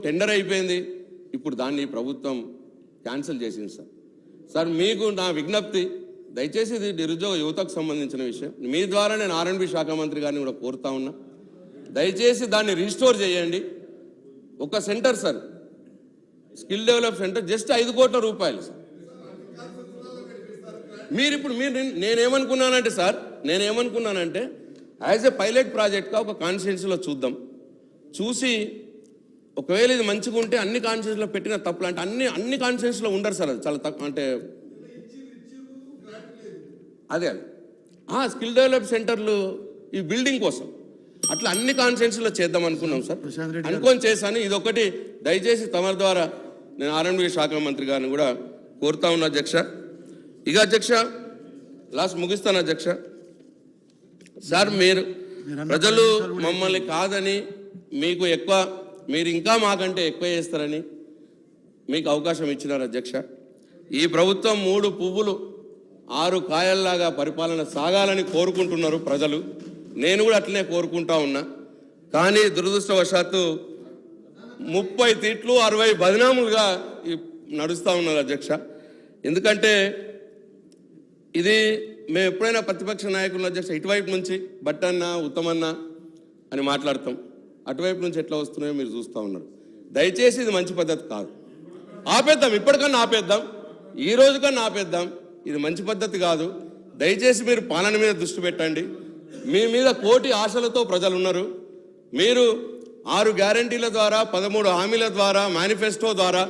Tender అయిపోయింది. ఇప్పుడు దాన్ని ప్రభుత్వం క్యాన్సిల్ చేసింది సార్. సార్ మీకు నా విజ్ఞప్తి, దయచేసి ఇది నిరుద్యోగ యువతకు సంబంధించిన విషయం. మీ ద్వారా నేను R&B శాఖ మంత్రి గారిని కూడా కోరుతా ఉన్నా, దయచేసి దాన్ని రీస్టోర్ చేయండి. ఒక centre sir, skill develop centre, just 5 కోట్ల రూపాయలు సార్. నేనేమనుకున్నానంటే యాజ్ ఎ పైలట్ ప్రాజెక్ట్గా ఒక కాన్స్టిట్యున్సీలో చూసి ఒకవేళ ఇది మంచిగా ఉంటే అన్ని కాన్స్టిట్యున్సీలో పెట్టిన తప్పులు అంటే అన్ని కాన్స్టిట్యున్సీలో ఉండరు సార్. అది చాలా తక్కువ, అంటే అదే స్కిల్ డెవలప్ సెంటర్లు ఈ బిల్డింగ్ కోసం అట్లా అన్ని కాన్స్టిట్యున్సీలో చేద్దాం అనుకున్నాం సార్. అనుకొని చేశాను. ఇదొకటి దయచేసి తమరి ద్వారా నేను R&B శాఖ మంత్రి గారిని కూడా కోరుతా ఉన్నా అధ్యక్ష. ఇక అధ్యక్ష లాస్ట్ ముగిస్తాను అధ్యక్ష. సార్ మీరు ప్రజలు మమ్మల్ని కాదని మీరు ఇంకా మాకంటే ఎక్కువ చేస్తారని మీకు అవకాశం ఇచ్చినారు అధ్యక్ష. ఈ ప్రభుత్వం 3 పువ్వులు 6 కాయల్లాగా పరిపాలన సాగాలని కోరుకుంటున్నారు ప్రజలు. నేను కూడా అట్లనే కోరుకుంటా ఉన్నా. కానీ దురదృష్టవశాత్తు 30 తిట్లు 60 బదనాములుగా నడుస్తూ ఉన్నారు అధ్యక్ష. ఎందుకంటే ఇది మేము ఎప్పుడైనా ప్రతిపక్ష నాయకులు అధ్యక్ష ఇటువైపు నుంచి బట్టన్న ఉత్తమన్న అని మాట్లాడతాం, అటువైపు నుంచి ఎట్లా వస్తున్నాయో మీరు చూస్తూ ఉన్నారు. దయచేసి ఇది మంచి పద్ధతి కాదు. ఆపేద్దాం, ఇప్పటికన్నా ఆపేద్దాం, ఈ రోజు కన్నా ఆపేద్దాం. ఇది మంచి పద్ధతి కాదు. దయచేసి మీరు పాలన మీద దృష్టి పెట్టండి. మీ మీద కోటి ఆశలతో ప్రజలు ఉన్నారు. మీరు 6 గ్యారంటీల ద్వారా, 13 హామీల ద్వారా, మేనిఫెస్టో ద్వారా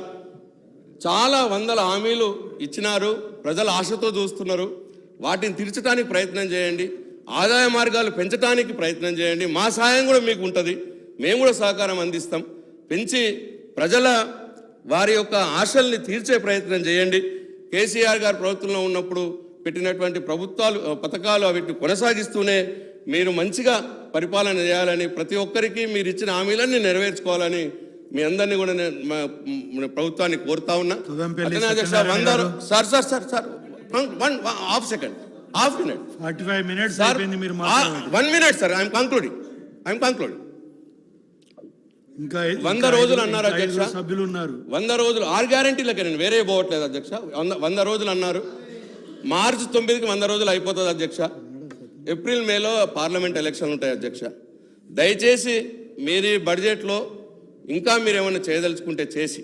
చాలా వందల హామీలు ఇచ్చినారు. ప్రజలు ఆశతో చూస్తున్నారు. వాటిని తీర్చడానికి ప్రయత్నం చేయండి. ఆదాయ మార్గాలు పెంచడానికి ప్రయత్నం చేయండి. మా సహాయం కూడా మీకు ఉంటుంది. మేము కూడా సహకారం అందిస్తాం. పెంచి ప్రజల వారి యొక్క ఆశల్ని తీర్చే ప్రయత్నం చేయండి. కేసీఆర్ గారు ప్రభుత్వంలో ఉన్నప్పుడు పెట్టినటువంటి పథకాలు వీటిని కొనసాగిస్తూనే మీరు మంచిగా పరిపాలన చేయాలని, ప్రతి ఒక్కరికి మీరు ఇచ్చిన హామీలన్నీ నెరవేర్చుకోవాలని మీ అందరినీ కూడా ప్రభుత్వాన్ని కోరుతా ఉన్నా. One minute sir, I'm concluding. 100 రోజులు అన్నారు అధ్యక్ష. 100 రోజులు 6 గ్యారంటీలకే, నేను వేరే పోవట్లేదు అధ్యక్ష. 100 రోజులు అన్నారు. మార్చి 9కి 100 రోజులు అయిపోతుంది అధ్యక్ష. ఏప్రిల్ మేలో పార్లమెంట్ ఎలక్షన్లు ఉంటాయి అధ్యక్ష. దయచేసి మీరు బడ్జెట్లో ఇంకా మీరు ఏమైనా చేయదలుచుకుంటే చేసి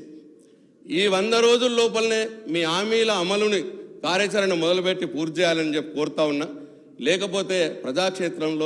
ఈ 100 రోజుల లోపలనే మీ హామీల అమలుని కార్యాచరణ మొదలుపెట్టి పూర్తి చేయాలని చెప్పి కోరుతా ఉన్నా. లేకపోతే ప్రజాక్షేత్రంలో